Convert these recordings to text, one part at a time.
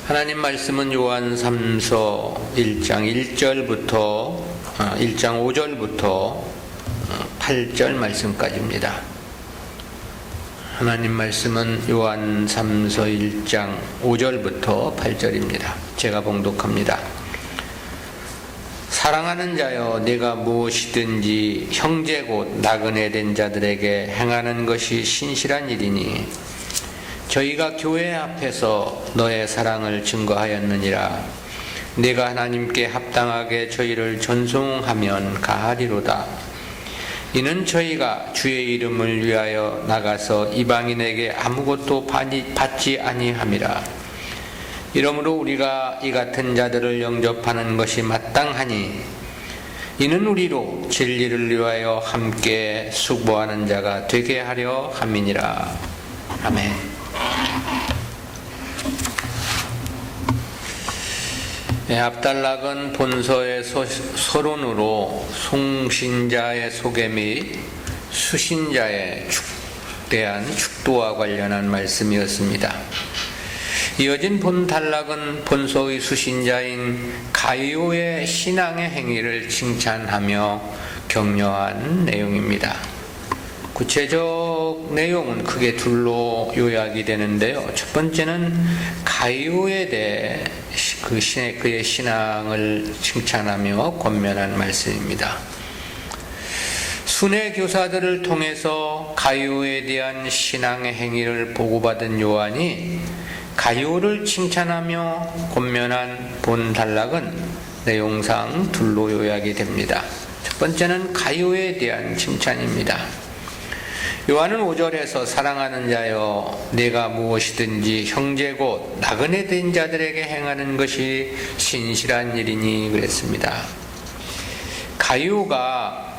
하나님 말씀은 요한 3서 1장 1장 5절부터 8절 말씀까지입니다. 하나님 말씀은 요한 3서 1장 5절부터 8절입니다. 제가 봉독합니다. 사랑하는 자여, 네가 무엇이든지 형제 곧 나그네 된 자들에게 행하는 것이 신실한 일이니 저희가 교회 앞에서 너의 사랑을 증거하였느니라. 네가 하나님께 합당하게 저희를 전송하면 가하리로다. 이는 저희가 주의 이름을 위하여 나가서 이방인에게 아무것도 받지 아니함이라. 이러므로 우리가 이 같은 자들을 영접하는 것이 마땅하니 이는 우리로 진리를 위하여 함께 수고하는 자가 되게 하려 함이니라. 아멘. 압달락은 본서의 서론으로 송신자의 소개 및 수신자에 대한 축도와 관련한 말씀이었습니다. 이어진 본달락은 본서의 수신자인 가이오의 신앙의 행위를 칭찬하며 격려한 내용입니다. 구체적 내용은 크게 둘로 요약이 되는데요. 첫 번째는 가이오에 대해 그의 신앙을 칭찬하며 권면한 말씀입니다. 순회 교사들을 통해서 가이오에 대한 신앙의 행위를 보고받은 요한이 가이오를 칭찬하며 권면한 본달락은 내용상 둘로 요약이 됩니다. 첫 번째는 가이오에 대한 칭찬입니다. 요한은 5절에서 사랑하는 자여, 네가 무엇이든지 형제 곧 나그네 된 자들에게 행하는 것이 신실한 일이니 그랬습니다. 가이오가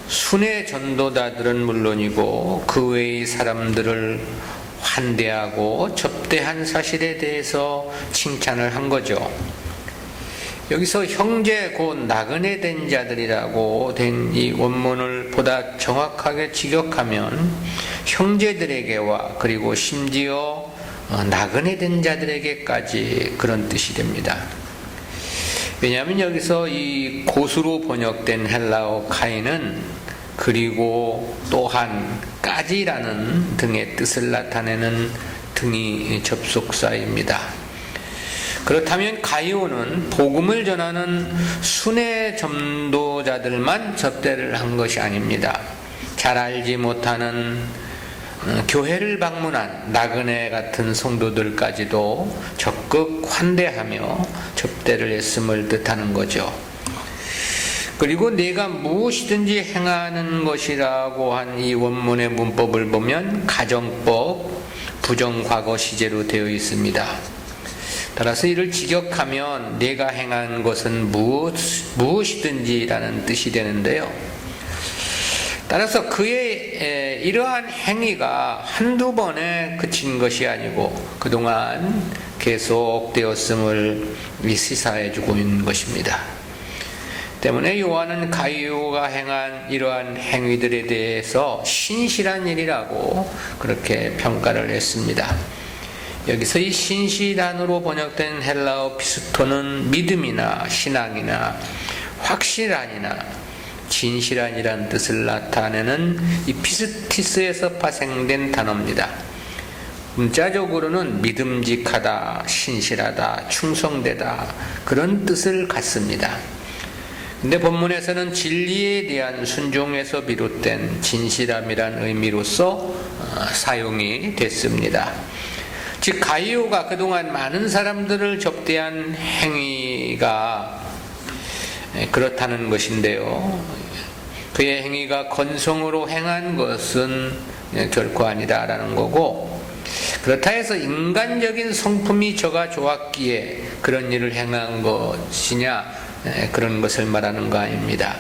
순회 전도자들은 물론이고 그 외의 사람들을 환대하고 접대한 사실에 대해서 칭찬을 한 거죠. 여기서 형제 곧 나그네 된 자들이라고 된 이 원문을 보다 정확하게 직역하면 형제들에게와 그리고 심지어 나그네 된 자들에게까지 그런 뜻이 됩니다. 왜냐하면 여기서 이 고수로 번역된 헬라어 카이는 그리고 또한 까지라는 등의 뜻을 나타내는 등이 접속사입니다. 그렇다면 가이오는 복음을 전하는 순회 전도자들만 접대를 한 것이 아닙니다. 잘 알지 못하는 교회를 방문한 나그네 같은 성도들까지도 적극 환대하며 접대를 했음을 뜻하는 거죠. 그리고 내가 무엇이든지 행하는 것이라고 한 이 원문의 문법을 보면 가정법, 부정과거 시제로 되어 있습니다. 따라서 이를 직역하면 내가 행한 것은 무엇이든지라는 뜻이 되는데요. 따라서 그의 이러한 행위가 한두 번에 그친 것이 아니고 그동안 계속되었음을 시사해 주고 있는 것입니다. 때문에 요한은 가이오가 행한 이러한 행위들에 대해서 신실한 일이라고 그렇게 평가를 했습니다. 여기서 이 신실한으로 번역된 헬라어 피스토는 믿음이나 신앙이나 확실한이나 진실한이란 뜻을 나타내는 이 피스티스에서 파생된 단어입니다. 문자적으로는 믿음직하다, 신실하다, 충성되다 그런 뜻을 갖습니다. 근데 본문에서는 진리에 대한 순종에서 비롯된 진실함이란 의미로서 사용이 됐습니다. 즉 가이오가 그동안 많은 사람들을 접대한 행위가 그렇다는 것인데요. 그의 행위가 건성으로 행한 것은 결코 아니다라는 거고, 그렇다 해서 인간적인 성품이 저가 좋았기에 그런 일을 행한 것이냐, 그런 것을 말하는 거 아닙니다.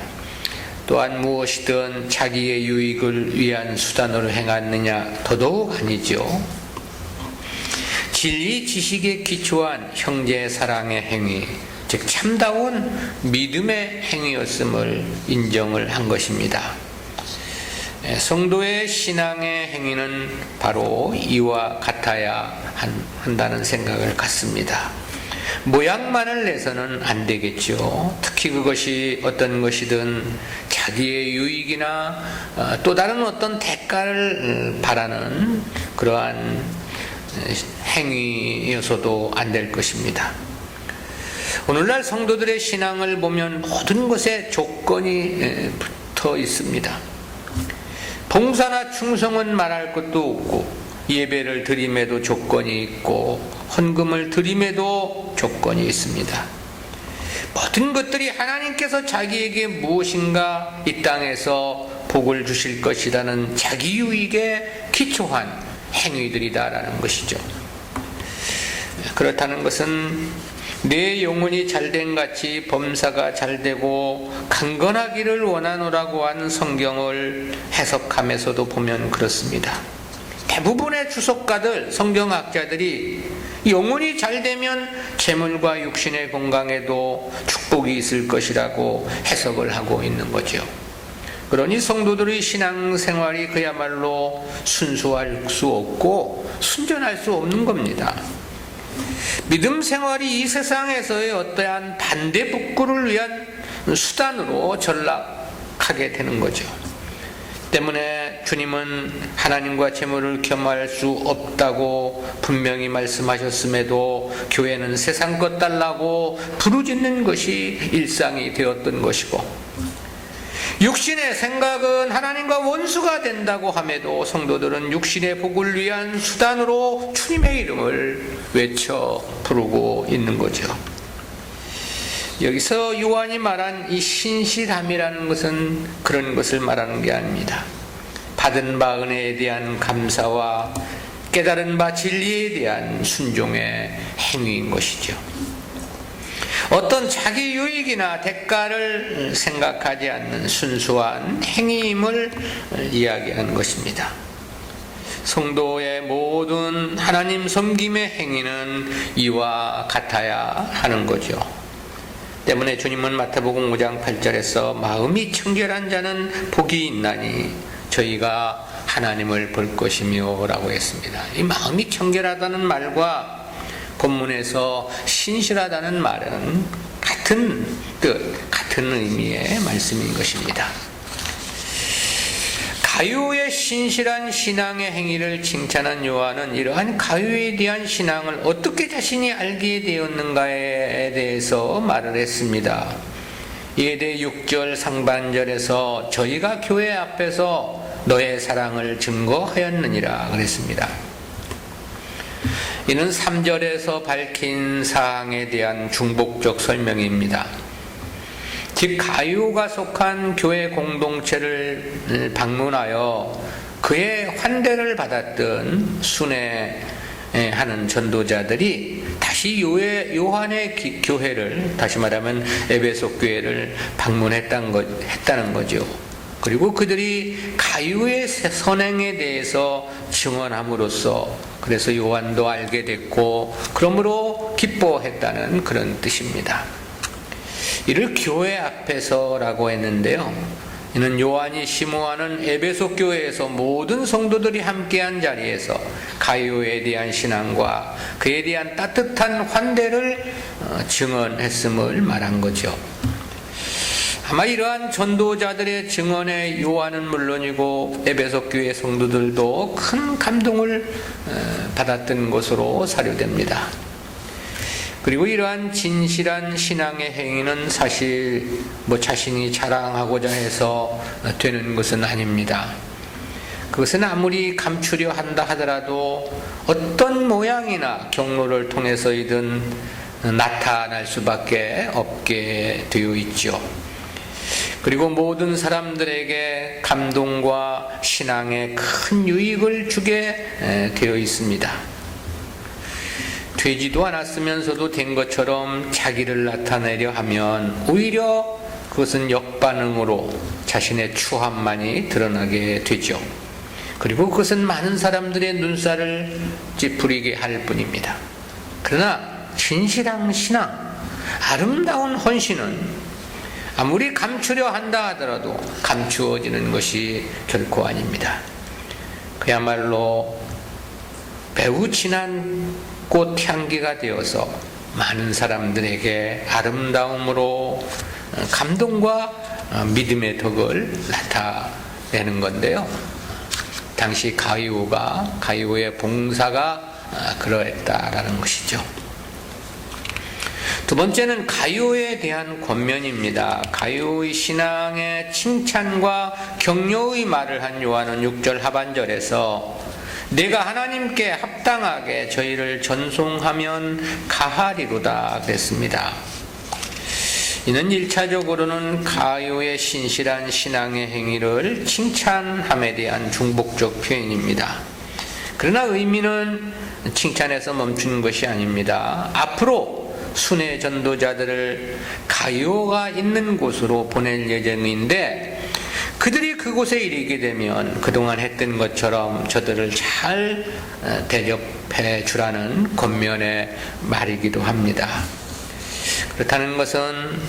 또한 무엇이든 자기의 유익을 위한 수단으로 행했느냐, 더더욱 아니죠. 진리 지식에 기초한 형제 사랑의 행위, 즉 참다운 믿음의 행위였음을 인정을 한 것입니다. 성도의 신앙의 행위는 바로 이와 같아야 한다는 생각을 갖습니다. 모양만을 내서는 안 되겠죠. 특히 그것이 어떤 것이든 자기의 유익이나 또 다른 어떤 대가를 바라는 그러한 행위여서도 안 될 것입니다. 오늘날 성도들의 신앙을 보면 모든 것에 조건이 붙어 있습니다. 봉사나 충성은 말할 것도 없고, 예배를 드림에도 조건이 있고, 헌금을 드림에도 조건이 있습니다. 모든 것들이 하나님께서 자기에게 무엇인가 이 땅에서 복을 주실 것이라는 자기 유익에 기초한 행위들이다라는 것이죠. 그렇다는 것은 내 영혼이 잘된 같이 범사가 잘되고 강건하기를 원하노라고 하는 성경을 해석하면서도 보면 그렇습니다. 대부분의 주석가들, 성경학자들이 영혼이 잘되면 재물과 육신의 건강에도 축복이 있을 것이라고 해석을 하고 있는 거죠. 그러니 성도들의 신앙생활이 그야말로 순수할 수 없고 순전할 수 없는 겁니다. 믿음 생활이 이 세상에서의 어떠한 반대복구를 위한 수단으로 전락하게 되는 거죠. 때문에 주님은 하나님과 재물을 겸할 수 없다고 분명히 말씀하셨음에도 교회는 세상 것 달라고 부르짖는 것이 일상이 되었던 것이고, 육신의 생각은 하나님과 원수가 된다고 함에도 성도들은 육신의 복을 위한 수단으로 주님의 이름을 외쳐 부르고 있는 거죠. 여기서 요한이 말한 이 신실함이라는 것은 그런 것을 말하는 게 아닙니다. 받은 바 은혜에 대한 감사와 깨달은 바 진리에 대한 순종의 행위인 것이죠. 어떤 자기 유익이나 대가를 생각하지 않는 순수한 행위임을 이야기하는 것입니다. 성도의 모든 하나님 섬김의 행위는 이와 같아야 하는 거죠. 때문에 주님은 마태복음 5장 8절에서 마음이 청결한 자는 복이 있나니 저희가 하나님을 볼 것이며 라고 했습니다. 이 마음이 청결하다는 말과 본문에서 신실하다는 말은 같은 뜻, 같은 의미의 말씀인 것입니다. 가룟의 신실한 신앙의 행위를 칭찬한 요한은 이러한 가룟에 대한 신앙을 어떻게 자신이 알게 되었는가에 대해서 말을 했습니다. 이에 대해 6절 상반절에서 저희가 교회 앞에서 너의 사랑을 증거하였느니라 그랬습니다. 이는 3절에서 밝힌 사항에 대한 중복적 설명입니다. 즉 가룟가 속한 교회 공동체를 방문하여 그의 환대를 받았던 순회하는 전도자들이 다시 요한의 교회를, 다시 말하면 에베소 교회를 방문했다는 거죠. 그리고 그들이 가룟의 선행에 대해서 증언함으로써 그래서 요한도 알게 됐고 그러므로 기뻐했다는 그런 뜻입니다. 이를 교회 앞에서라고 했는데요. 이는 요한이 심호하는 에베소 교회에서 모든 성도들이 함께한 자리에서 가룟에 대한 신앙과 그에 대한 따뜻한 환대를 증언했음을 말한 거죠. 아마 이러한 전도자들의 증언에 요한은 물론이고 에베소 교회 성도들도 큰 감동을 받았던 것으로 사료됩니다. 그리고 이러한 진실한 신앙의 행위는 사실 자신이 자랑하고자 해서 되는 것은 아닙니다. 그것은 아무리 감추려 한다 하더라도 어떤 모양이나 경로를 통해서이든 나타날 수밖에 없게 되어 있죠. 그리고 모든 사람들에게 감동과 신앙에 큰 유익을 주게 되어 있습니다. 되지도 않았으면서도 된 것처럼 자기를 나타내려 하면 오히려 그것은 역반응으로 자신의 추함만이 드러나게 되죠. 그리고 그것은 많은 사람들의 눈살을 찌푸리게 할 뿐입니다. 그러나 진실한 신앙, 아름다운 헌신은 아무리 감추려 한다 하더라도 감추어지는 것이 결코 아닙니다. 그야말로 매우 진한 꽃향기가 되어서 많은 사람들에게 아름다움으로 감동과 믿음의 덕을 나타내는 건데요. 당시 가이오의 봉사가 그러했다라는 것이죠. 두 번째는 가이오에 대한 권면입니다. 가이오의 신앙의 칭찬과 격려의 말을 한 요한은 6절 하반절에서 내가 하나님께 합당하게 저희를 전송하면 가하리로다 그랬습니다. 이는 1차적으로는 가이오의 신실한 신앙의 행위를 칭찬함에 대한 중복적 표현입니다. 그러나 의미는 칭찬에서 멈추는 것이 아닙니다. 앞으로 순회 전도자들을 가이오가 있는 곳으로 보낼 예정인데 그들이 그곳에 이르게 되면 그동안 했던 것처럼 저들을 잘 대접해 주라는 권면의 말이기도 합니다. 그렇다는 것은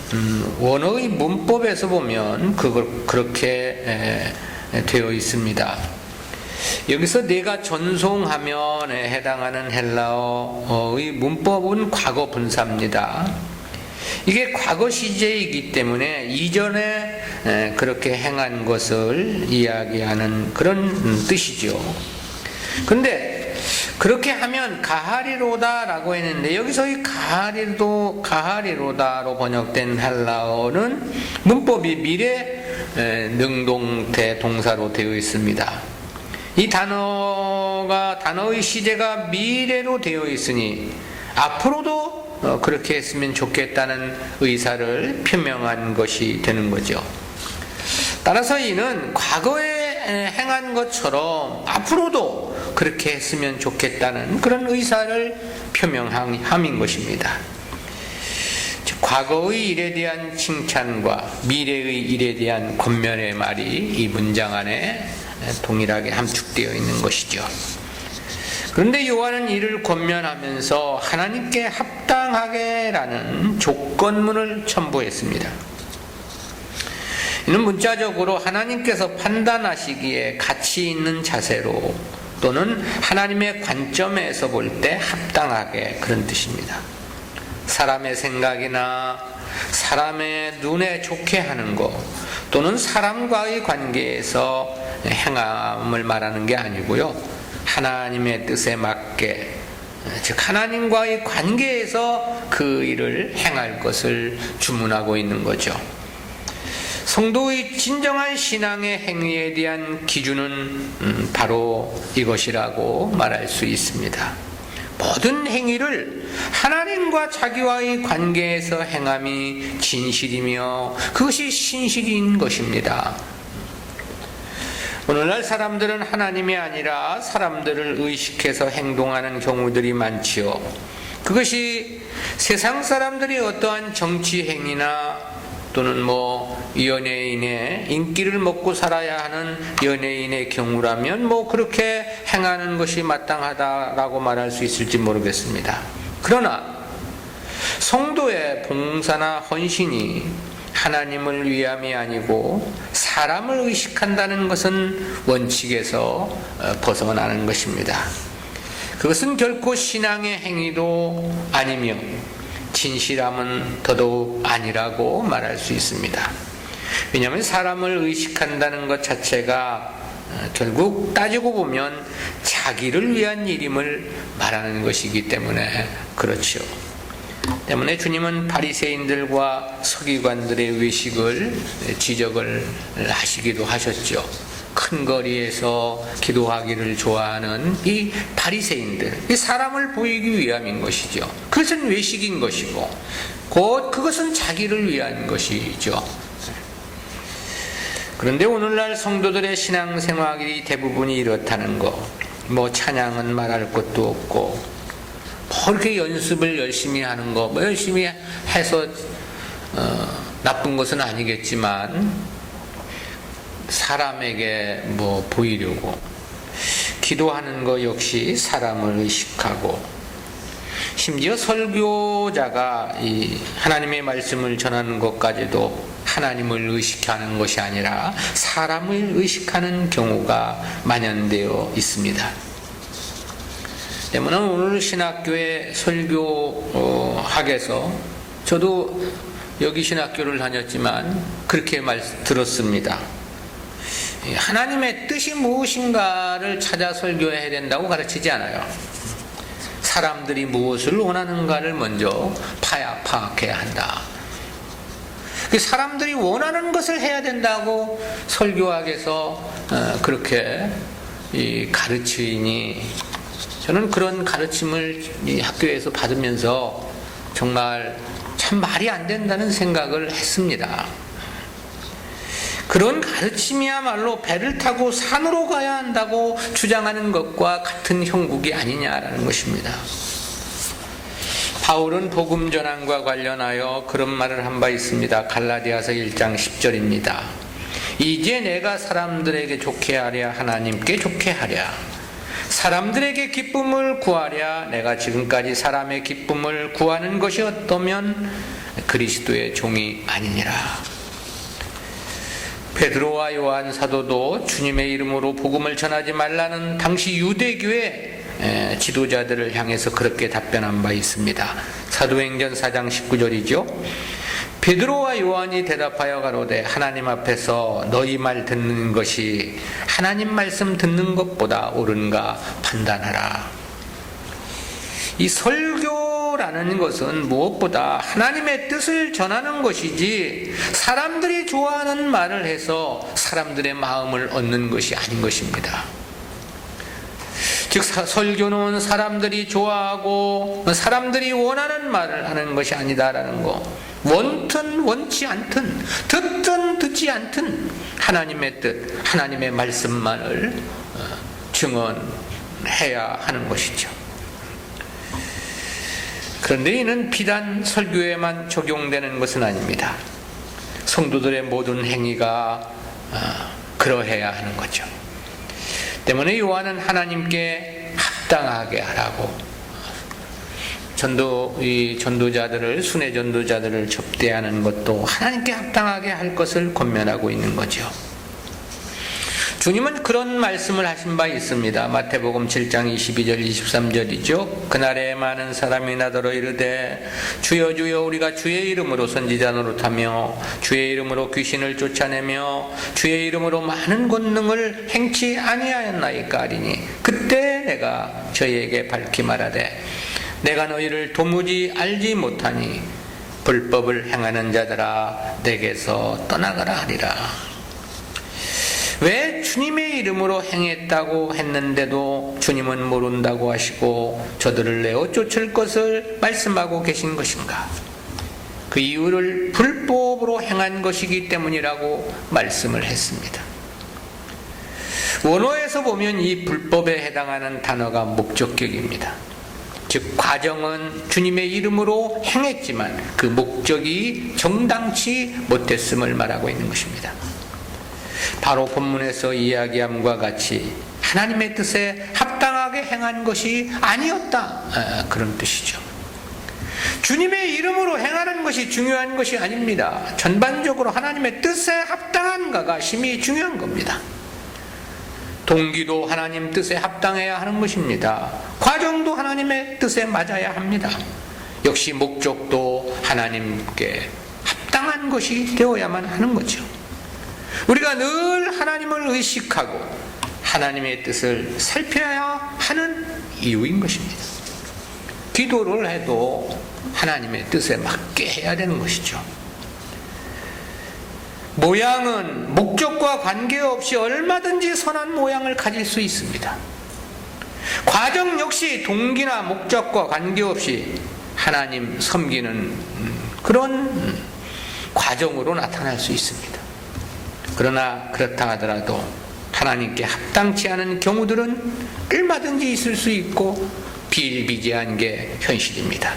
원어의 문법에서 보면 그렇게 되어 있습니다. 여기서 내가 전송하면에 해당하는 헬라어의 문법은 과거 분사입니다. 이게 과거 시제이기 때문에 이전에 그렇게 행한 것을 이야기하는 그런 뜻이죠. 그런데 그렇게 하면 가하리로다라고 했는데 여기서 이 가하리로다로 번역된 헬라어는 문법이 미래 능동태 동사로 되어 있습니다. 이 단어의 시제가 미래로 되어 있으니 앞으로도 그렇게 했으면 좋겠다는 의사를 표명한 것이 되는 거죠. 따라서 이는 과거에 행한 것처럼 앞으로도 그렇게 했으면 좋겠다는 그런 의사를 표명함인 것입니다. 즉, 과거의 일에 대한 칭찬과 미래의 일에 대한 권면의 말이 이 문장 안에 동일하게 함축되어 있는 것이죠. 그런데 요한은 이를 권면하면서 하나님께 합당하게라는 조건문을 첨부했습니다. 이는 문자적으로 하나님께서 판단하시기에 가치 있는 자세로 또는 하나님의 관점에서 볼 때 합당하게 그런 뜻입니다. 사람의 생각이나 사람의 눈에 좋게 하는 것 또는 사람과의 관계에서 행함을 말하는 게 아니고요. 하나님의 뜻에 맞게 즉 하나님과의 관계에서 그 일을 행할 것을 주문하고 있는 거죠. 성도의 진정한 신앙의 행위에 대한 기준은 바로 이것이라고 말할 수 있습니다. 모든 행위를 하나님과 자기와의 관계에서 행함이 진실이며 그것이 신실인 것입니다. 오늘날 사람들은 하나님이 아니라 사람들을 의식해서 행동하는 경우들이 많지요. 그것이 세상 사람들이 어떠한 정치 행위나 또는 연예인의 인기를 먹고 살아야 하는 연예인의 경우라면 그렇게 행하는 것이 마땅하다라고 말할 수 있을지 모르겠습니다. 그러나 성도의 봉사나 헌신이 하나님을 위함이 아니고 사람을 의식한다는 것은 원칙에서 벗어나는 것입니다. 그것은 결코 신앙의 행위도 아니며 진실함은 더더욱 아니라고 말할 수 있습니다. 왜냐하면 사람을 의식한다는 것 자체가 결국 따지고 보면 자기를 위한 일임을 말하는 것이기 때문에 그렇죠. 때문에 주님은 바리새인들과 서기관들의 외식을 지적을 하시기도 하셨죠. 큰 거리에서 기도하기를 좋아하는 이 바리새인들, 이 사람을 보이기 위함인 것이죠. 그것은 외식인 것이고 곧 그것은 자기를 위한 것이죠. 그런데 오늘날 성도들의 신앙생활이 대부분이 이렇다는 거, 찬양은 말할 것도 없고 그렇게 연습을 열심히 하는 거, 열심히 해서 나쁜 것은 아니겠지만 사람에게 보이려고 기도하는 것 역시 사람을 의식하고 심지어 설교자가 이 하나님의 말씀을 전하는 것까지도 하나님을 의식하는 것이 아니라 사람을 의식하는 경우가 만연되어 있습니다. 때문에 오늘 신학교의 설교 학에서 저도 여기 신학교를 다녔지만 그렇게 들었습니다. 하나님의 뜻이 무엇인가를 찾아 설교해야 된다고 가르치지 않아요. 사람들이 무엇을 원하는가를 먼저 파악해야 한다. 사람들이 원하는 것을 해야 된다고 설교학에서 그렇게 가르치니 저는 그런 가르침을 이 학교에서 받으면서 정말 참 말이 안 된다는 생각을 했습니다. 그런 가르침이야말로 배를 타고 산으로 가야 한다고 주장하는 것과 같은 형국이 아니냐라는 것입니다. 바울은 복음 전환과 관련하여 그런 말을 한 바 있습니다. 갈라디아서 1장 10절입니다. 이제 내가 사람들에게 좋게 하랴 하나님께 좋게 하랴 사람들에게 기쁨을 구하랴 내가 지금까지 사람의 기쁨을 구하는 것이 어떠면 그리스도의 종이 아니니라. 베드로와 요한 사도도 주님의 이름으로 복음을 전하지 말라는 당시 유대교의 지도자들을 향해서 그렇게 답변한 바 있습니다. 사도행전 4장 19절이죠. 베드로와 요한이 대답하여 가로되 하나님 앞에서 너희 말 듣는 것이 하나님 말씀 듣는 것보다 옳은가 판단하라. 이 설교라는 것은 무엇보다 하나님의 뜻을 전하는 것이지 사람들이 좋아하는 말을 해서 사람들의 마음을 얻는 것이 아닌 것입니다. 즉 설교는 사람들이 좋아하고 사람들이 원하는 말을 하는 것이 아니다라는 거. 원든 원치 않든 듣든 듣지 않든 하나님의 뜻, 하나님의 말씀만을 증언해야 하는 것이죠. 그런데 이는 비단 설교에만 적용되는 것은 아닙니다. 성도들의 모든 행위가 그러해야 하는 거죠. 때문에 요한은 하나님께 합당하게 하라고 전도자들을 순회 전도자들을 접대하는 것도 하나님께 합당하게 할 것을 권면하고 있는 거죠. 주님은 그런 말씀을 하신 바 있습니다. 마태복음 7장 22절 23절이죠. 그날에 많은 사람이 나더러 이르되 주여 주여 우리가 주의 이름으로 선지자 노릇하며 주의 이름으로 귀신을 쫓아내며 주의 이름으로 많은 권능을 행치 아니하였나이까 하리니 그때 내가 저희에게 밝히 말하되 내가 너희를 도무지 알지 못하니 불법을 행하는 자들아 내게서 떠나가라 하리라. 왜 주님의 이름으로 행했다고 했는데도 주님은 모른다고 하시고 저들을 내어 쫓을 것을 말씀하고 계신 것인가? 그 이유를 불법으로 행한 것이기 때문이라고 말씀을 했습니다. 원어에서 보면 이 불법에 해당하는 단어가 목적격입니다. 즉 과정은 주님의 이름으로 행했지만 그 목적이 정당치 못했음을 말하고 있는 것입니다. 바로 본문에서 이야기함과 같이 하나님의 뜻에 합당하게 행한 것이 아니었다, 그런 뜻이죠. 주님의 이름으로 행하는 것이 중요한 것이 아닙니다. 전반적으로 하나님의 뜻에 합당한가가 심히 중요한 겁니다. 동기도 하나님 뜻에 합당해야 하는 것입니다. 과정도 하나님의 뜻에 맞아야 합니다. 역시 목적도 하나님께 합당한 것이 되어야만 하는 거죠. 우리가 늘 하나님을 의식하고 하나님의 뜻을 살펴야 하는 이유인 것입니다. 기도를 해도 하나님의 뜻에 맞게 해야 되는 것이죠. 모양은 목적과 관계없이 얼마든지 선한 모양을 가질 수 있습니다. 과정 역시 동기나 목적과 관계없이 하나님 섬기는 그런 과정으로 나타날 수 있습니다. 그러나 그렇다 하더라도 하나님께 합당치 않은 경우들은 얼마든지 있을 수 있고 비일비재한 게 현실입니다.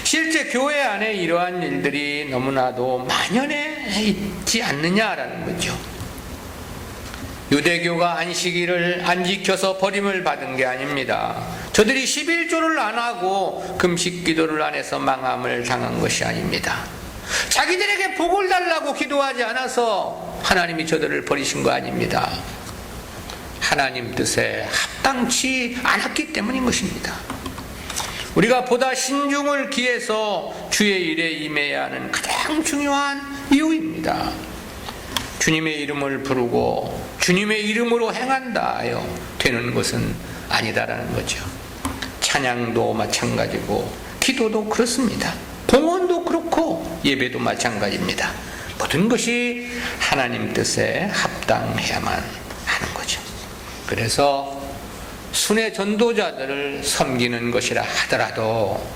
실제 교회 안에 이러한 일들이 너무나도 만연해 있지 않느냐라는 거죠. 유대교가 안식일을 안 지켜서 버림을 받은 게 아닙니다. 저들이 11조를 안 하고 금식 기도를 안 해서 망함을 당한 것이 아닙니다. 자기들에게 복을 달라고 기도하지 않아서 하나님이 저들을 버리신 거 아닙니다. 하나님 뜻에 합당치 않았기 때문인 것입니다. 우리가 보다 신중을 기해서 주의 일에 임해야 하는 가장 중요한 이유입니다. 주님의 이름을 부르고 주님의 이름으로 행한다 하여 되는 것은 아니다라는 거죠. 찬양도 마찬가지고 기도도 그렇습니다. 봉헌도 그렇고 예배도 마찬가지입니다. 모든 것이 하나님 뜻에 합당해야만 하는 거죠. 그래서 순회 전도자들을 섬기는 것이라 하더라도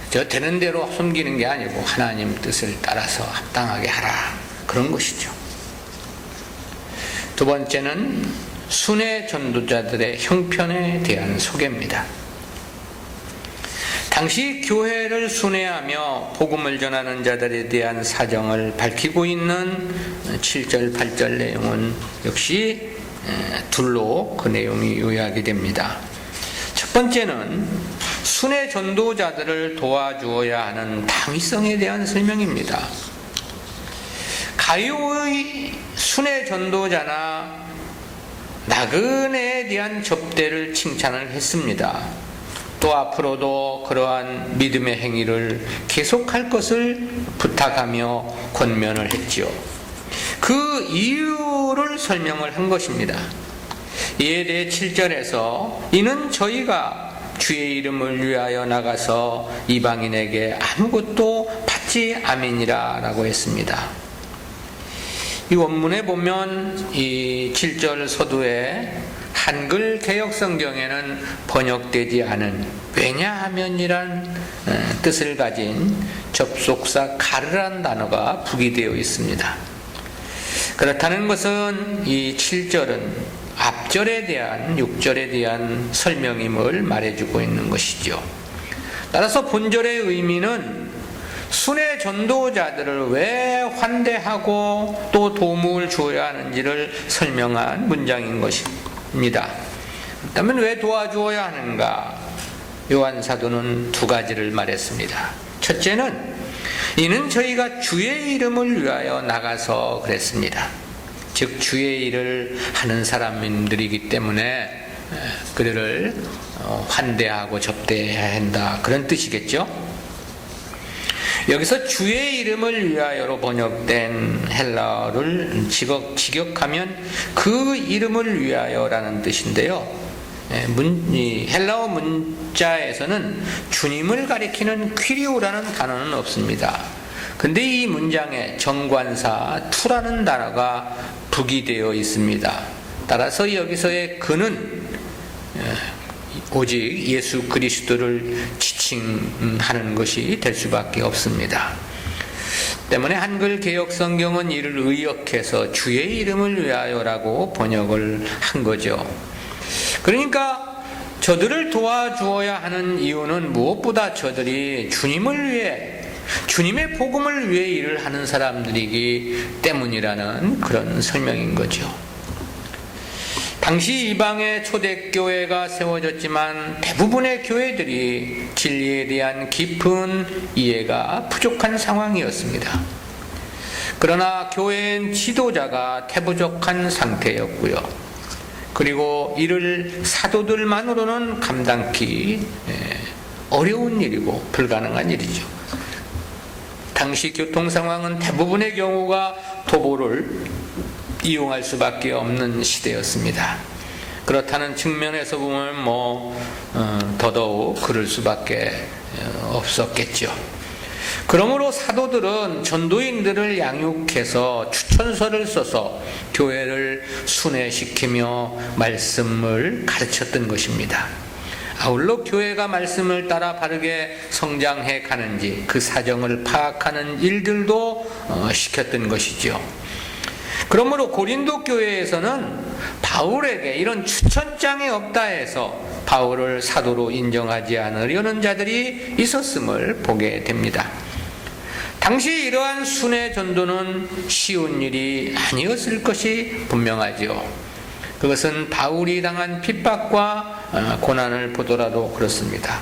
저 되는 대로 섬기는 게 아니고 하나님 뜻을 따라서 합당하게 하라, 그런 것이죠. 두 번째는 순회 전도자들의 형편에 대한 소개입니다. 당시 교회를 순회하며 복음을 전하는 자들에 대한 사정을 밝히고 있는 7절, 8절 내용은 역시 둘로 그 내용이 요약이 됩니다. 첫 번째는 순회 전도자들을 도와주어야 하는 당위성에 대한 설명입니다. 가요의 순회 전도자나 나그네에 대한 접대를 칭찬을 했습니다. 또 앞으로도 그러한 믿음의 행위를 계속할 것을 부탁하며 권면을 했지요. 그 이유를 설명을 한 것입니다. 이에 대해 7절에서 이는 저희가 주의 이름을 위하여 나가서 이방인에게 아무것도 받지 아니니라 라고 했습니다. 이 원문에 보면 이 7절 서두에 한글 개역 성경에는 번역되지 않은 왜냐하면이란 뜻을 가진 접속사 가르란 단어가 부기되어 있습니다. 그렇다는 것은 이 7절은 앞절에 대한 6절에 대한 설명임을 말해주고 있는 것이죠. 따라서 본절의 의미는 순회 전도자들을 왜 환대하고 또 도움을 주어야 하는지를 설명한 문장인 것입니다. 그렇다면 왜 도와주어야 하는가? 요한 사도는 두 가지를 말했습니다. 첫째는 이는 저희가 주의 이름을 위하여 나가서 그랬습니다. 즉 주의 일을 하는 사람들이기 때문에 그들을 환대하고 접대해야 한다, 그런 뜻이겠죠. 여기서 주의 이름을 위하여로 번역된 헬라어를 직역하면 그 이름을 위하여라는 뜻인데요. 헬라어 문자에서는 주님을 가리키는 퀴리오라는 단어는 없습니다. 근데 이 문장에 정관사 투라는 단어가 부기되어 있습니다. 따라서 여기서의 그는 오직 예수 그리스도를 지칭하는 것이 될 수밖에 없습니다. 때문에 한글 개역 성경은 이를 의역해서 주의 이름을 위하여라고 번역을 한 거죠. 그러니까 저들을 도와주어야 하는 이유는 무엇보다 저들이 주님을 위해, 주님의 복음을 위해 일을 하는 사람들이기 때문이라는 그런 설명인 거죠. 당시 이방의 초대교회가 세워졌지만 대부분의 교회들이 진리에 대한 깊은 이해가 부족한 상황이었습니다. 그러나 교회엔 지도자가 태부족한 상태였고요. 그리고 이를 사도들만으로는 감당기 어려운 일이고 불가능한 일이죠. 당시 교통 상황은 대부분의 경우가 도보를 이용할 수밖에 없는 시대였습니다. 그렇다는 측면에서 보면 더더욱 그럴 수밖에 없었겠죠. 그러므로 사도들은 전도인들을 양육해서 추천서를 써서 교회를 순회시키며 말씀을 가르쳤던 것입니다. 아울러 교회가 말씀을 따라 바르게 성장해 가는지 그 사정을 파악하는 일들도 시켰던 것이죠. 그러므로 고린도 교회에서는 바울에게 이런 추천장이 없다 해서 바울을 사도로 인정하지 않으려는 자들이 있었음을 보게 됩니다. 당시 이러한 순회 전도는 쉬운 일이 아니었을 것이 분명하죠. 그것은 바울이 당한 핍박과 고난을 보더라도 그렇습니다.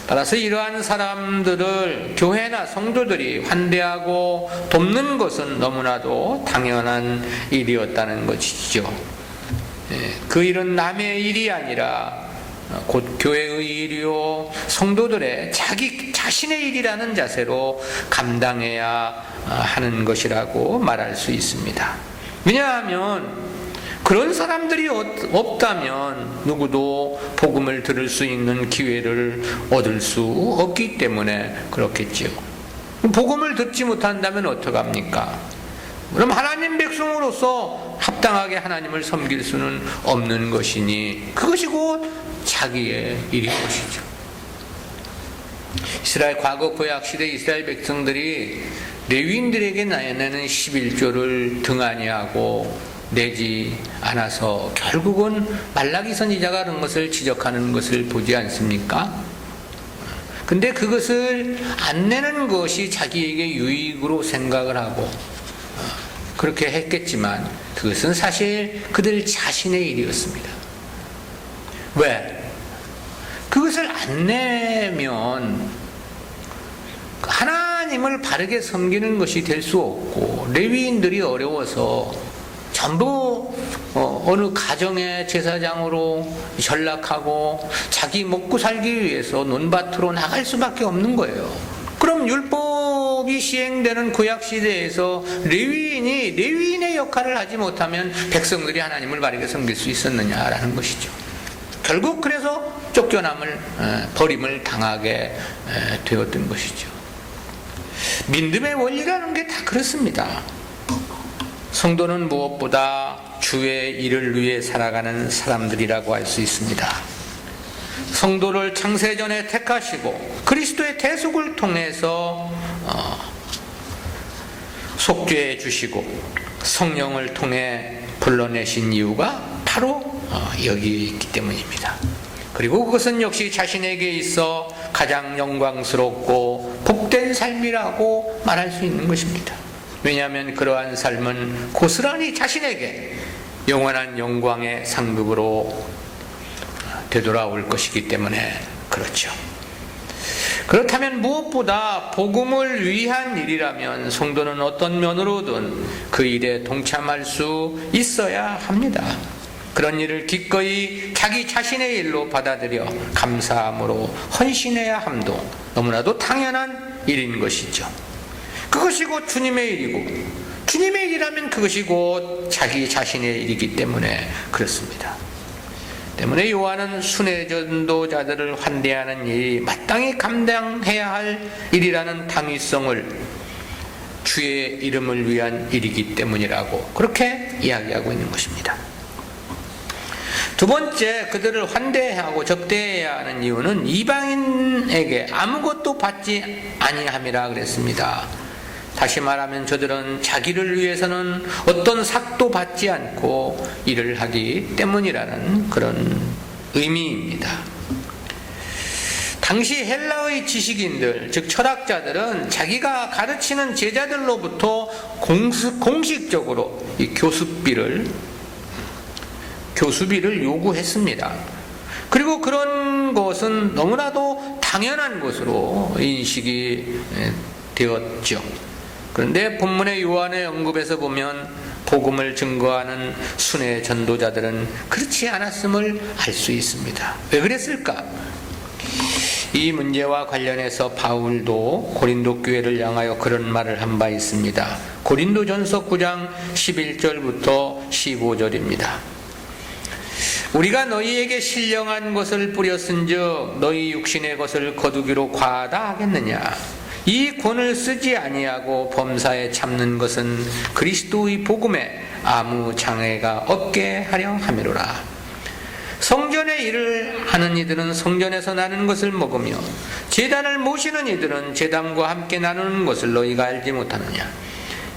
따라서 이러한 사람들을 교회나 성도들이 환대하고 돕는 것은 너무나도 당연한 일이었다는 것이죠. 그 일은 남의 일이 아니라 곧 교회의 일이요 성도들의 자기 자신의 일이라는 자세로 감당해야 하는 것이라고 말할 수 있습니다. 왜냐하면 그런 사람들이 없다면 누구도 복음을 들을 수 있는 기회를 얻을 수 없기 때문에 그렇겠지요. 복음을 듣지 못한다면 어떡합니까? 그럼 하나님 백성으로서 합당하게 하나님을 섬길 수는 없는 것이니 그것이 곧 자기의 일인 것이죠. 이스라엘 과거 구약 시대 이스라엘 백성들이 레위인들에게 내는 11조를 등한히하고 내지 않아서 결국은 말라기 선지자가 그런 것을 지적하는 것을 보지 않습니까? 근데 그것을 안 내는 것이 자기에게 유익으로 생각을 하고 그렇게 했겠지만 그것은 사실 그들 자신의 일이었습니다. 왜? 그것을 안 내면 하나님을 바르게 섬기는 것이 될 수 없고 레위인들이 어려워서 전부 어느 가정의 제사장으로 전락하고 자기 먹고 살기 위해서 논밭으로 나갈 수밖에 없는 거예요. 그럼 율법이 시행되는 구약시대에서 레위인이 레위인의 역할을 하지 못하면 백성들이 하나님을 바르게 섬길 수 있었느냐라는 것이죠. 결국 그래서 쫓겨남을 버림을 당하게 되었던 것이죠. 믿음의 원리라는 게 다 그렇습니다. 성도는 무엇보다 주의 일을 위해 살아가는 사람들이라고 할 수 있습니다. 성도를 창세전에 택하시고 그리스도의 대속을 통해서 속죄해 주시고 성령을 통해 불러내신 이유가 바로 여기 있기 때문입니다. 그리고 그것은 역시 자신에게 있어 가장 영광스럽고 복된 삶이라고 말할 수 있는 것입니다. 왜냐하면 그러한 삶은 고스란히 자신에게 영원한 영광의 상급으로 되돌아올 것이기 때문에 그렇죠. 그렇다면 무엇보다 복음을 위한 일이라면 성도는 어떤 면으로든 그 일에 동참할 수 있어야 합니다. 그런 일을 기꺼이 자기 자신의 일로 받아들여 감사함으로 헌신해야 함도 너무나도 당연한 일인 것이죠. 그것이 곧 주님의 일이고 주님의 일이라면 그것이 곧 자기 자신의 일이기 때문에 그렇습니다. 때문에 요한은 순회 전도자들을 환대하는 일이 마땅히 감당해야 할 일이라는 당위성을 주의 이름을 위한 일이기 때문이라고 그렇게 이야기하고 있는 것입니다. 두 번째, 그들을 환대하고 접대해야 하는 이유는 이방인에게 아무것도 받지 아니함이라 그랬습니다. 다시 말하면 저들은 자기를 위해서는 어떤 삭도 받지 않고 일을 하기 때문이라는 그런 의미입니다. 당시 헬라의 지식인들, 즉 철학자들은 자기가 가르치는 제자들로부터 공식적으로 이 교수비를 요구했습니다. 그리고 그런 것은 너무나도 당연한 것으로 인식이 되었죠. 그런데 본문의 요한의 언급에서 보면 복음을 증거하는 순회 전도자들은 그렇지 않았음을 알 수 있습니다. 왜 그랬을까? 이 문제와 관련해서 바울도 고린도 교회를 향하여 그런 말을 한 바 있습니다. 고린도전서 9장 11절부터 15절입니다. 우리가 너희에게 신령한 것을 뿌렸은즉 너희 육신의 것을 거두기로 과하다 하겠느냐? 이 권을 쓰지 아니하고 범사에 참는 것은 그리스도의 복음에 아무 장애가 없게 하려 함이로라. 성전의 일을 하는 이들은 성전에서 나는 것을 먹으며 제단을 모시는 이들은 제단과 함께 나누는 것을 너희가 알지 못하느냐?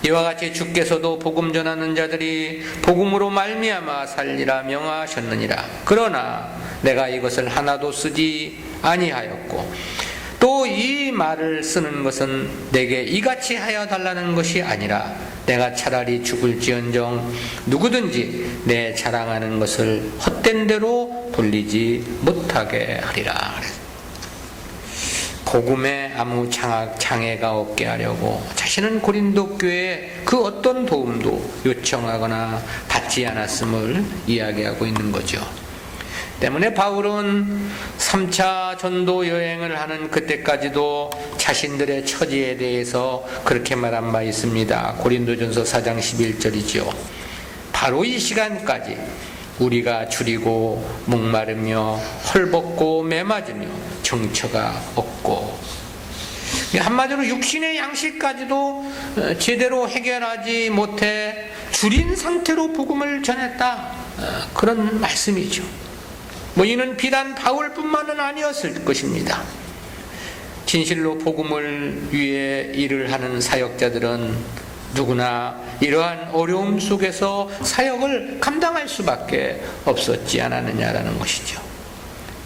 이와 같이 주께서도 복음 전하는 자들이 복음으로 말미암아 살리라 명하셨느니라. 그러나 내가 이것을 하나도 쓰지 아니하였고 또 이 말을 쓰는 것은 내게 이같이 하여 달라는 것이 아니라 내가 차라리 죽을지언정 누구든지 내 자랑하는 것을 헛된 대로 돌리지 못하게 하리라. 복음에 아무 장애가 없게 하려고 자신은 고린도 교회에 그 어떤 도움도 요청하거나 받지 않았음을 이야기하고 있는 거죠. 때문에 바울은 3차 전도 여행을 하는 그때까지도 자신들의 처지에 대해서 그렇게 말한 바 있습니다. 고린도전서 4장 11절이죠. 바로 이 시간까지 우리가 줄이고 목마르며 헐벗고 매맞으며 정처가 없고, 한마디로 육신의 양식까지도 제대로 해결하지 못해 줄인 상태로 복음을 전했다, 그런 말씀이죠. 이는 비단 바울뿐만은 아니었을 것입니다. 진실로 복음을 위해 일을 하는 사역자들은 누구나 이러한 어려움 속에서 사역을 감당할 수밖에 없었지 않았느냐라는 것이죠.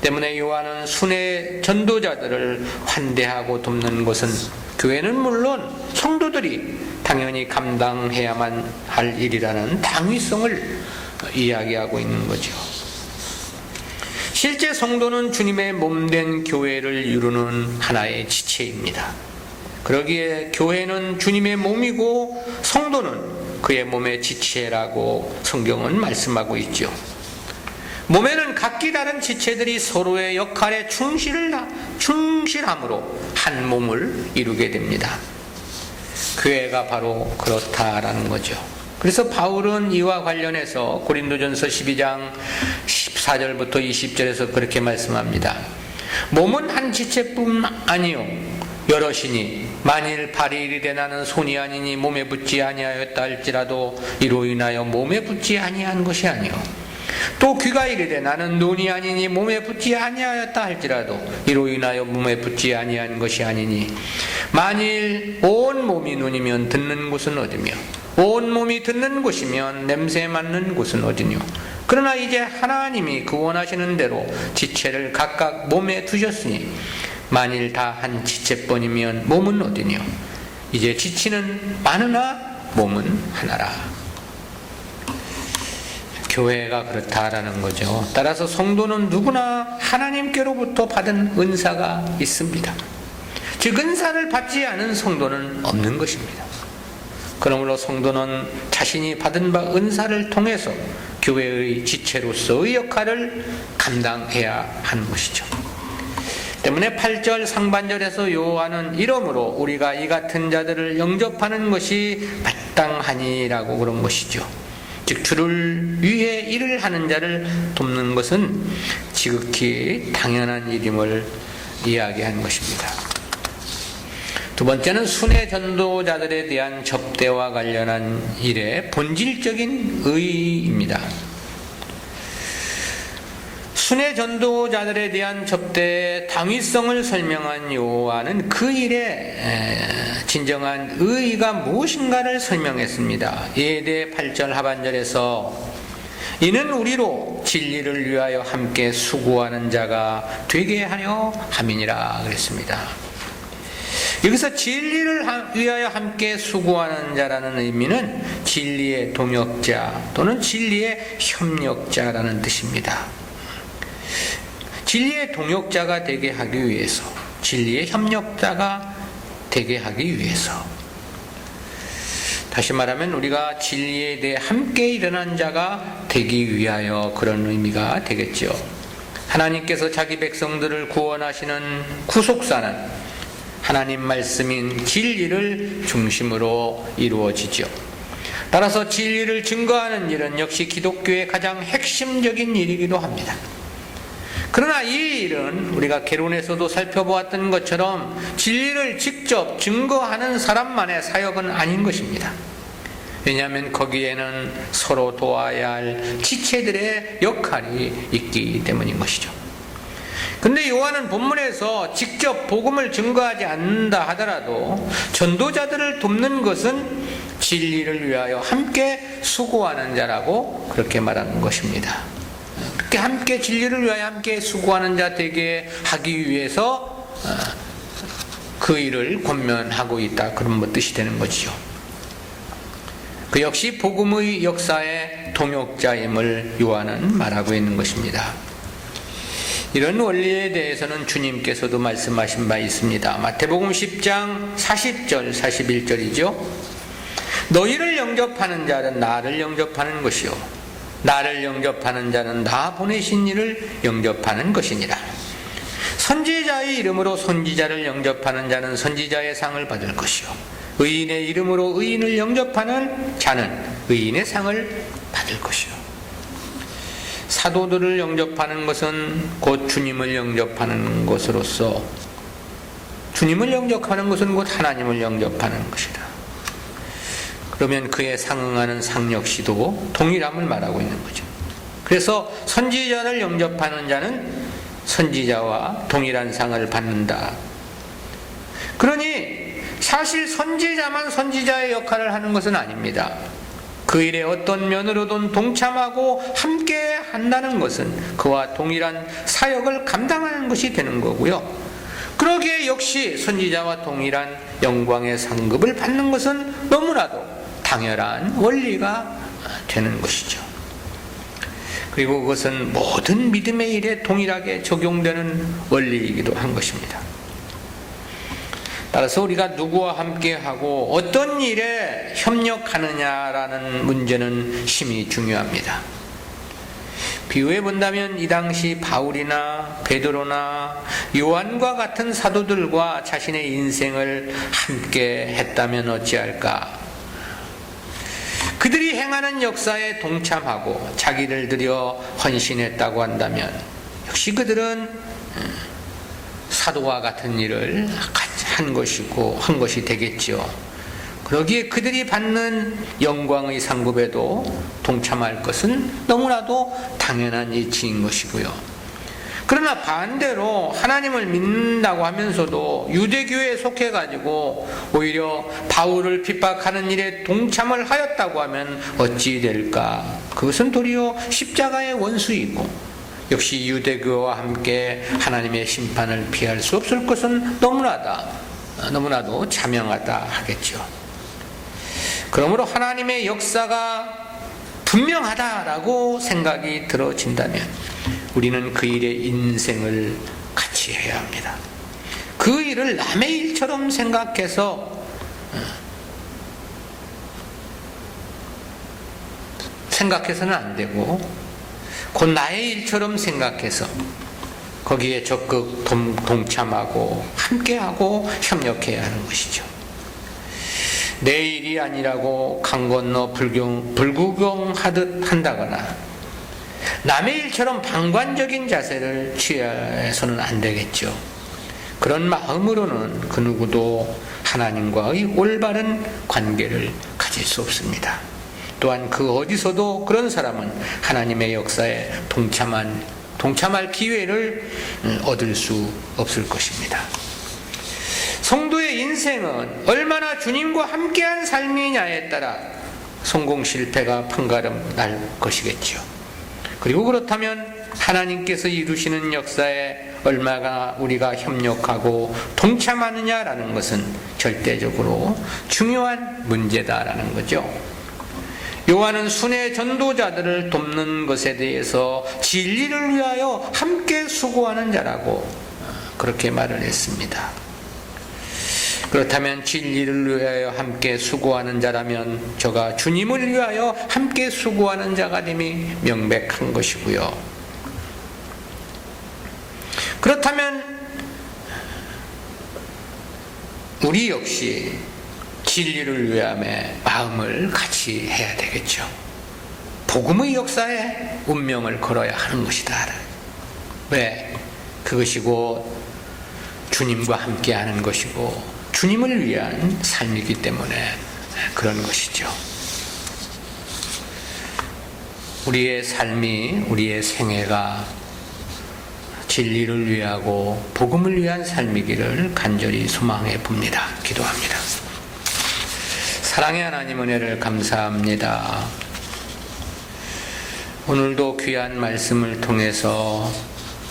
때문에 요한은 순회 전도자들을 환대하고 돕는 것은 교회는 물론 성도들이 당연히 감당해야만 할 일이라는 당위성을 이야기하고 있는 거죠. 실제 성도는 주님의 몸된 교회를 이루는 하나의 지체입니다. 그러기에 교회는 주님의 몸이고 성도는 그의 몸의 지체라고 성경은 말씀하고 있죠. 몸에는 각기 다른 지체들이 서로의 역할에 충실함으로 한 몸을 이루게 됩니다. 교회가 바로 그렇다라는 거죠. 그래서 바울은 이와 관련해서 고린도전서 12장 14절부터 20절에서 그렇게 말씀합니다. 몸은 한 지체뿐 아니요 여럿이니 만일 발이 이르되 나는 손이 아니니 몸에 붙지 아니하였다 할지라도 이로 인하여 몸에 붙지 아니한 것이 아니요 또 귀가 이르되 나는 눈이 아니니 몸에 붙지 아니하였다 할지라도 이로 인하여 몸에 붙지 아니한 것이 아니니 만일 온 몸이 눈이면 듣는 곳은 어디며 온 몸이 듣는 곳이면 냄새 맡는 곳은 어디뇨. 그러나 이제 하나님이 그 원하시는 대로 지체를 각각 몸에 두셨으니 만일 다 한 지체뿐이면 몸은 어디뇨. 이제 지체는 많으나 몸은 하나라. 교회가 그렇다라는 거죠. 따라서 성도는 누구나 하나님께로부터 받은 은사가 있습니다. 즉 은사를 받지 않은 성도는 없는 것입니다. 그러므로 성도는 자신이 받은 바 은사를 통해서 교회의 지체로서의 역할을 감당해야 하는 것이죠. 때문에 8절 상반절에서 요한은 이러므로 우리가 이 같은 자들을 영접하는 것이 마땅하니라고 그런 것이죠. 즉 주를 위해 일을 하는 자를 돕는 것은 지극히 당연한 일임을 이야기하는 것입니다. 두 번째는 순회 전도자들에 대한 접대와 관련한 일의 본질적인 의의입니다. 순회 전도자들에 대한 접대의 당위성을 설명한 요한은 그 일의 진정한 의의가 무엇인가를 설명했습니다. 이에 대해 8절 하반절에서 이는 우리로 진리를 위하여 함께 수고하는 자가 되게 하려 함이니라 그랬습니다. 여기서 진리를 위하여 함께 수고하는 자라는 의미는 진리의 동역자 또는 진리의 협력자라는 뜻입니다. 진리의 동역자가 되게 하기 위해서, 진리의 협력자가 되게 하기 위해서, 다시 말하면 우리가 진리에 대해 함께 일어난 자가 되기 위하여 그런 의미가 되겠죠. 하나님께서 자기 백성들을 구원하시는 구속사는 하나님 말씀인 진리를 중심으로 이루어지죠. 따라서 진리를 증거하는 일은 역시 기독교의 가장 핵심적인 일이기도 합니다. 그러나 이 일은 우리가 개론에서도 살펴보았던 것처럼 진리를 직접 증거하는 사람만의 사역은 아닌 것입니다. 왜냐하면 거기에는 서로 도와야 할 지체들의 역할이 있기 때문인 것이죠. 근데 요한은 본문에서 직접 복음을 증거하지 않는다 하더라도 전도자들을 돕는 것은 진리를 위하여 함께 수고하는 자라고 그렇게 말하는 것입니다. 그렇게 함께 진리를 위하여 함께 수고하는 자 되게 하기 위해서 그 일을 권면하고 있다, 그런 뜻이 되는 것이죠. 그 역시 복음의 역사의 동역자임을 요한은 말하고 있는 것입니다. 이런 원리에 대해서는 주님께서도 말씀하신 바 있습니다. 마태복음 10장 40절 41절이죠. 너희를 영접하는 자는 나를 영접하는 것이요 나를 영접하는 자는 나 보내신 이를 영접하는 것이니라. 선지자의 이름으로 선지자를 영접하는 자는 선지자의 상을 받을 것이요, 의인의 이름으로 의인을 영접하는 자는 의인의 상을 받을 것이요. 사도들을 영접하는 것은 곧 주님을 영접하는 것으로서, 주님을 영접하는 것은 곧 하나님을 영접하는 것이다. 그러면 그에 상응하는 상 역시도 동일함을 말하고 있는 거죠. 그래서 선지자를 영접하는 자는 선지자와 동일한 상을 받는다. 그러니 사실 선지자만 선지자의 역할을 하는 것은 아닙니다. 그 일에 어떤 면으로든 동참하고 함께 한다는 것은 그와 동일한 사역을 감당하는 것이 되는 거고요. 그러기에 역시 선지자와 동일한 영광의 상급을 받는 것은 너무나도 당연한 원리가 되는 것이죠. 그리고 그것은 모든 믿음의 일에 동일하게 적용되는 원리이기도 한 것입니다. 따라서 우리가 누구와 함께하고 어떤 일에 협력하느냐라는 문제는 심히 중요합니다. 비유해 본다면 이 당시 바울이나 베드로나 요한과 같은 사도들과 자신의 인생을 함께 했다면 어찌할까? 그들이 행하는 역사에 동참하고 자기를 들여 헌신했다고 한다면 역시 그들은 사도와 같은 일을 한 것이 되겠죠. 그러기에 그들이 받는 영광의 상급에도 동참할 것은 너무나도 당연한 이치인 것이고요. 그러나 반대로 하나님을 믿는다고 하면서도 유대교에 속해가지고 오히려 바울을 핍박하는 일에 동참을 하였다고 하면 어찌 될까? 그것은 도리어 십자가의 원수이고 역시 유대교와 함께 하나님의 심판을 피할 수 없을 것은 너무나도 자명하다 하겠죠. 그러므로 하나님의 역사가 분명하다라고 생각이 들어진다면 우리는 그 일의 인생을 같이 해야 합니다. 그 일을 남의 일처럼 생각해서는 안 되고 곧 나의 일처럼 생각해서 거기에 적극 동참하고 함께하고 협력해야 하는 것이죠. 내 일이 아니라고 강 건너 불구경하듯 한다거나 남의 일처럼 방관적인 자세를 취해서는 안 되겠죠. 그런 마음으로는 그 누구도 하나님과의 올바른 관계를 가질 수 없습니다. 또한 그 어디서도 그런 사람은 하나님의 역사에 동참할 기회를 얻을 수 없을 것입니다. 성도의 인생은 얼마나 주님과 함께한 삶이냐에 따라 성공 실패가 판가름 날 것이겠죠. 그리고 그렇다면 하나님께서 이루시는 역사에 얼마나 우리가 협력하고 동참하느냐라는 것은 절대적으로 중요한 문제다라는 거죠. 요한은 순회 전도자들을 돕는 것에 대해서 진리를 위하여 함께 수고하는 자라고 그렇게 말을 했습니다. 그렇다면 진리를 위하여 함께 수고하는 자라면 저가 주님을 위하여 함께 수고하는 자가 됨이 명백한 것이고요. 그렇다면 우리 역시 진리를 위함에 마음을 같이 해야 되겠죠. 복음의 역사에 운명을 걸어야 하는 것이다. 왜? 그것이 곧 주님과 함께하는 것이고 주님을 위한 삶이기 때문에 그런 것이죠. 우리의 삶이, 우리의 생애가 진리를 위하고 복음을 위한 삶이기를 간절히 소망해 봅니다. 기도합니다. 사랑의 하나님 은혜를 감사합니다. 오늘도 귀한 말씀을 통해서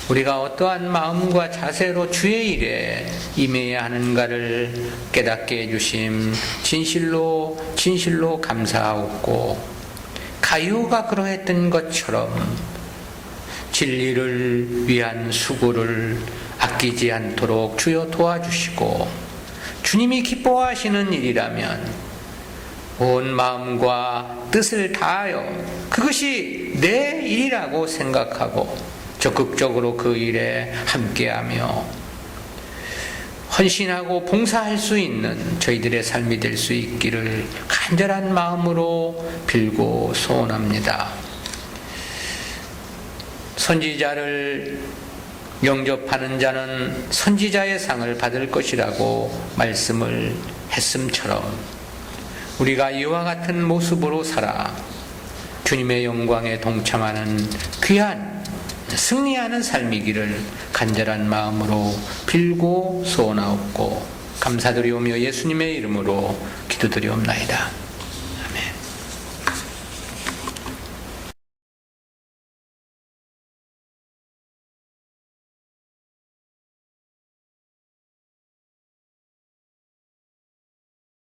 우리가 어떠한 마음과 자세로 주의 일에 임해야 하는가를 깨닫게 해주심 진실로 감사하옵고, 가이오가 그러했던 것처럼 진리를 위한 수고를 아끼지 않도록 주여 도와주시고, 주님이 기뻐하시는 일이라면 온 마음과 뜻을 다하여 그것이 내 일이라고 생각하고 적극적으로 그 일에 함께하며 헌신하고 봉사할 수 있는 저희들의 삶이 될 수 있기를 간절한 마음으로 빌고 소원합니다. 선지자를 영접하는 자는 선지자의 상을 받을 것이라고 말씀을 했음처럼 우리가 이와 같은 모습으로 살아 주님의 영광에 동참하는 귀한 승리하는 삶이기를 간절한 마음으로 빌고 소원하옵고 감사드리오며 예수님의 이름으로 기도드리옵나이다.